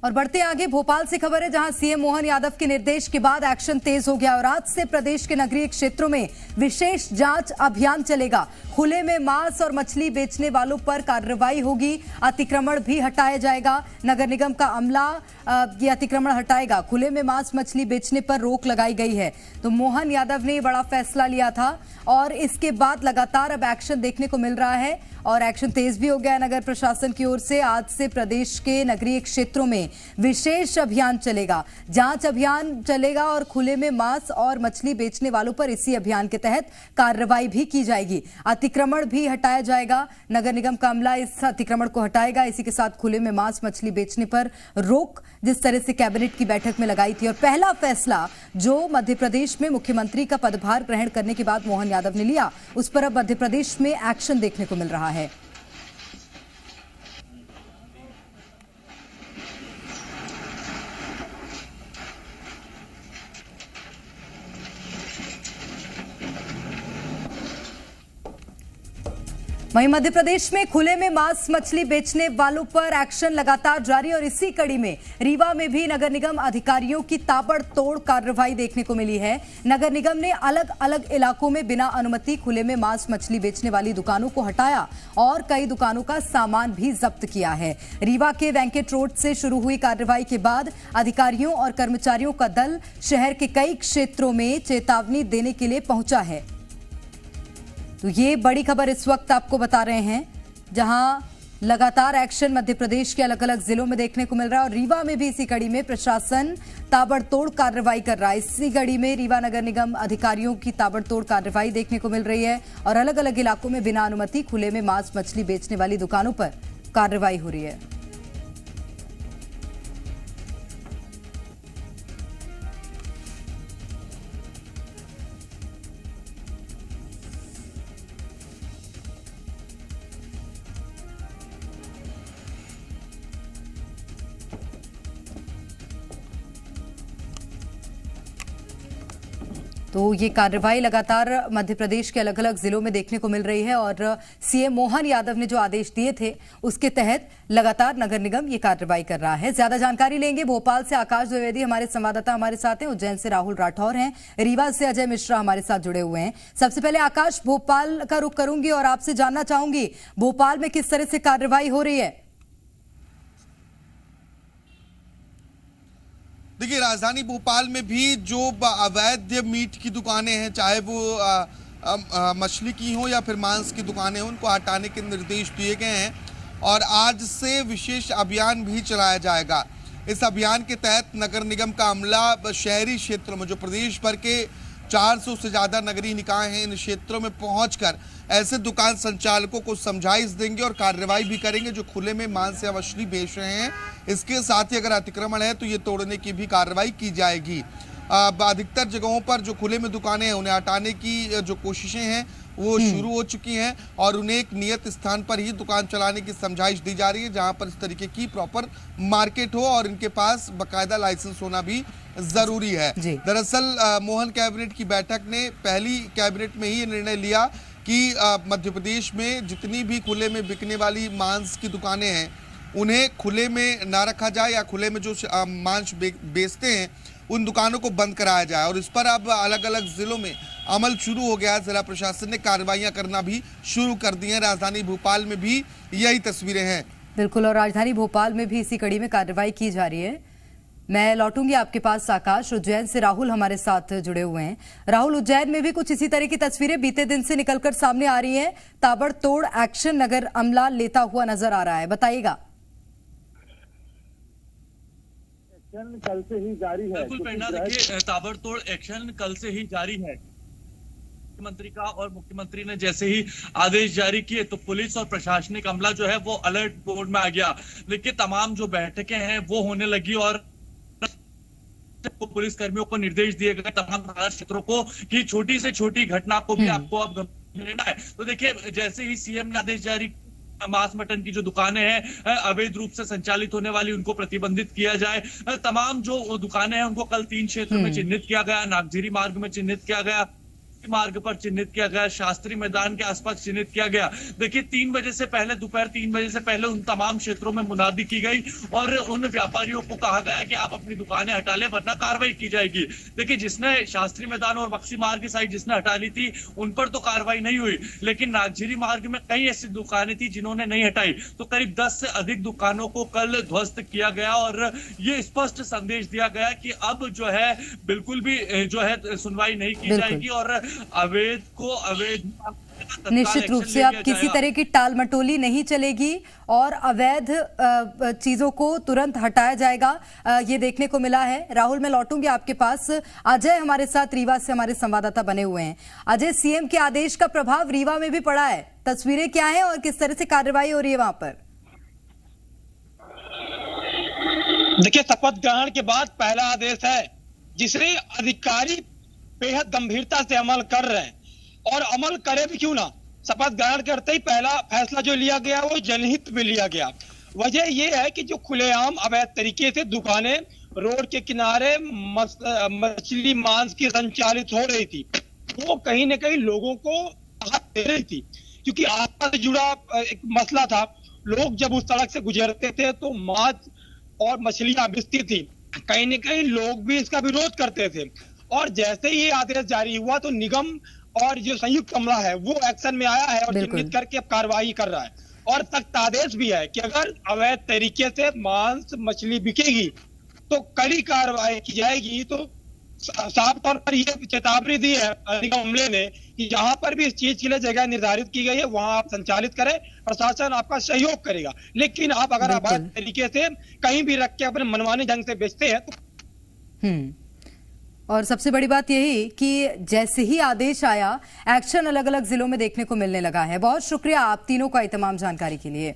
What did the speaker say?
और बढ़ते आगे, भोपाल से खबर है जहां सीएम मोहन यादव के निर्देश के बाद एक्शन तेज हो गया और आज से प्रदेश के नगरीय क्षेत्रों में विशेष जांच अभियान चलेगा। खुले में मांस और मछली बेचने वालों पर कार्रवाई होगी, अतिक्रमण भी हटाया जाएगा। नगर निगम का अमला ये अतिक्रमण हटाएगा। खुले में मांस मछली बेचने पर रोक लगाई गई है। तो मोहन यादव ने बड़ा फैसला लिया था और इसके बाद लगातार अब एक्शन देखने को मिल रहा है और एक्शन तेज भी हो गया है नगर प्रशासन की ओर से। आज से प्रदेश के नगरीय क्षेत्रों में विशेष अभियान चलेगा, जांच अभियान चलेगा और खुले में मांस और मछली बेचने वालों पर इसी अभियान के तहत कार्रवाई भी की जाएगी। अतिक्रमण भी हटाया जाएगा। नगर निगम का अमला इस अतिक्रमण को हटाएगा। इसी के साथ खुले में मांस मछली बेचने पर रोक जिस तरह से कैबिनेट की बैठक में लगाई थी और पहला फैसला जो मध्य प्रदेश में मुख्यमंत्री का पदभार ग्रहण करने के बाद मोहन यादव ने लिया, उस पर अब मध्य प्रदेश में एक्शन देखने को मिल रहा है। वहीं मध्य प्रदेश में खुले में मांस मछली बेचने वालों पर एक्शन लगातार जारी और इसी कड़ी में रीवा में भी नगर निगम अधिकारियों की ताबड़तोड़ कार्रवाई देखने को मिली है। नगर निगम ने अलग अलग इलाकों में बिना अनुमति खुले में मांस मछली बेचने वाली दुकानों को हटाया और कई दुकानों का सामान भी जब्त किया है। रीवा के वेंकट रोड से शुरू हुई कार्रवाई के बाद अधिकारियों और कर्मचारियों का दल शहर के कई क्षेत्रों में चेतावनी देने के लिए पहुंचा है। तो ये बड़ी खबर इस वक्त आपको बता रहे हैं जहां लगातार एक्शन मध्य प्रदेश के अलग अलग जिलों में देखने को मिल रहा है और रीवा में भी इसी कड़ी में प्रशासन ताबड़तोड़ कार्रवाई कर रहा है। इसी कड़ी में रीवा नगर निगम अधिकारियों की ताबड़तोड़ कार्रवाई देखने को मिल रही है और अलग अलग इलाकों में बिना अनुमति खुले में मांस मछली बेचने वाली दुकानों पर कार्रवाई हो रही है। तो ये कार्रवाई लगातार मध्य प्रदेश के अलग अलग जिलों में देखने को मिल रही है और सीएम मोहन यादव ने जो आदेश दिए थे उसके तहत लगातार नगर निगम ये कार्रवाई कर रहा है। ज्यादा जानकारी लेंगे भोपाल से आकाश द्विवेदी हमारे संवाददाता हमारे साथ हैं, उज्जैन से राहुल राठौर हैं, रीवा से अजय मिश्रा हमारे साथ जुड़े हुए हैं। सबसे पहले आकाश, भोपाल का रुख करूंगी और आपसे जानना चाहूंगी भोपाल में किस तरह से कार्रवाई हो रही है। देखिए, राजधानी भोपाल में भी जो अवैध मीट की दुकानें हैं, चाहे वो मछली की हो या फिर मांस की दुकानें हों, उनको हटाने के निर्देश दिए गए हैं और आज से विशेष अभियान भी चलाया जाएगा। इस अभियान के तहत नगर निगम का अमला शहरी क्षेत्रों में जो प्रदेश भर के 400 से ज़्यादा नगरीय निकाय हैं, इन क्षेत्रों में पहुंचकर ऐसे दुकान संचालकों को समझाइश देंगे और कार्रवाई भी करेंगे जो खुले में मांस या मछली बेच रहे हैं। इसके साथ ही अगर अतिक्रमण है तो ये तोड़ने की भी कार्रवाई की जाएगी। अधिकतर जगहों पर जो खुले में दुकानें हैं उन्हें हटाने की जो कोशिशें हैं वो शुरू हो चुकी हैं और उन्हें एक नियत स्थान पर ही दुकान चलाने की समझाइश दी जा रही है जहां पर इस तरीके की प्रॉपर मार्केट हो और इनके पास बाकायदा लाइसेंस होना भी जरूरी है। दरअसल मोहन कैबिनेट की बैठक ने पहली कैबिनेट में ही ये निर्णय लिया कि मध्य प्रदेश में जितनी भी खुले में बिकने वाली मांस की दुकानें हैं उन्हें खुले में ना रखा जाए या खुले में जो मांस बेचते हैं उन दुकानों को बंद कराया जाए और इस पर अब अलग अलग जिलों में अमल शुरू हो गया है। जिला प्रशासन ने कार्रवाइयां करना भी शुरू कर दी हैं। राजधानी भोपाल में भी यही तस्वीरें हैं। बिल्कुल, और राजधानी भोपाल में भी इसी कड़ी में कार्रवाई की जा रही है। मैं लौटूंगी आपके पास आकाश। उज्जैन से राहुल हमारे साथ जुड़े हुए हैं। राहुल, उज्जैन में भी कुछ इसी तरह की तस्वीरें बीते दिन से निकलकर सामने आ रही हैं। ताबड़तोड़ एक्शन नगर अमला लेता हुआ नजर आ रहा है, बताइएगा। कल से ही जारी है। बिल्कुल प्रेरणा, देखिए ताबड़तोड़ एक्शन कल से ही जारी है। मुख्यमंत्री का और मुख्यमंत्री ने जैसे ही आदेश जारी किए तो पुलिस और प्रशासनिक अमला जो है वो अलर्ट मोड में आ गया। लेकिन तमाम जो बैठकें हैं वो होने लगी और पुलिस कर्मियों को निर्देश दिए गए तमाम थाना क्षेत्रों को कि छोटी से छोटी घटना को भी आपको अब लेना है। तो देखिए, जैसे ही सीएम ने आदेश जारी, मांस मटन की जो दुकानें हैं अवैध रूप से संचालित होने वाली उनको प्रतिबंधित किया जाए। तमाम जो दुकानें हैं उनको कल 3 क्षेत्रों में चिन्हित किया गया, नागझीरी मार्ग में चिन्हित किया गया, मार्ग पर चिन्हित किया गया, शास्त्री मैदान के आसपास चिन्हित किया गया। देखिए 3 बजे से पहले, दोपहर 3 बजे से पहले उन तमाम क्षेत्रों में मुनादी की गई और उन व्यापारियों को कहा गया कि आप अपनी दुकानें हटा ले वरना कार्रवाई की जाएगी। देखिए जिसने शास्त्री मैदान और बक्सी मार्ग की साइड जिसने हटा ली थी उन पर तो कार्रवाई नहीं हुई, लेकिन नागझिरी मार्ग में कई ऐसी दुकानें थी जिन्होंने नहीं हटाई, तो करीब 10 से अधिक दुकानों को कल ध्वस्त किया गया और ये स्पष्ट संदेश दिया गया कि अब जो है बिल्कुल भी जो है सुनवाई नहीं की जाएगी और अवैध को अवैध निश्चित रूप से अब किसी तरह की टाल मटोली नहीं चलेगी और अवैध चीजों को तुरंत हटाया जाएगा, ये देखने को मिला है। राहुल, मैं लौटूंगी आपके पास। अजय हमारे साथ रीवा से हमारे संवाददाता बने हुए हैं। अजय, सीएम के आदेश का प्रभाव रीवा में भी पड़ा है, तस्वीरें क्या हैं और किस तरह से कार्रवाई हो रही है वहां पर? देखिए, शपथ ग्रहण के बाद पहला आदेश है जिसे अधिकारी बेहद गंभीरता से अमल कर रहे हैं और अमल करे भी क्यों ना। शपथ ग्रहण करते ही पहला फैसला जो लिया गया वो जनहित में लिया गया। वजह ये है कि जो खुलेआम अवैध तरीके से दुकानें रोड के किनारे मछली मांस की संचालित हो रही थी, वो कहीं ना कहीं लोगों को राहत दे रही थी, क्योंकि आस्था से जुड़ा एक मसला था। लोग जब उस सड़क से गुजरते थे तो मांस और मछलियां बिकती थी, कहीं न कहीं लोग भी इसका विरोध करते थे। और जैसे ही ये आदेश जारी हुआ तो निगम और जो संयुक्त अमला है वो एक्शन में आया है और चिन्हित करके अब कार्रवाई कर रहा है और सख्त आदेश भी है कि अगर अवैध तरीके से मांस मछली बिकेगी तो कड़ी कार्रवाई की जाएगी। तो साफ तौर पर यह चेतावनी दी है निगम अमले ने कि जहां पर भी इस चीज के लिए जगह निर्धारित की गई है वहां आप संचालित करें, प्रशासन आपका सहयोग करेगा। लेकिन आप अगर अवैध तरीके से कहीं भी रख के अपने मनमाने ढंग से बेचते हैं तो और सबसे बड़ी बात यही कि जैसे ही आदेश आया एक्शन अलग अलग जिलों में देखने को मिलने लगा है। बहुत शुक्रिया आप तीनों का तमाम जानकारी के लिए।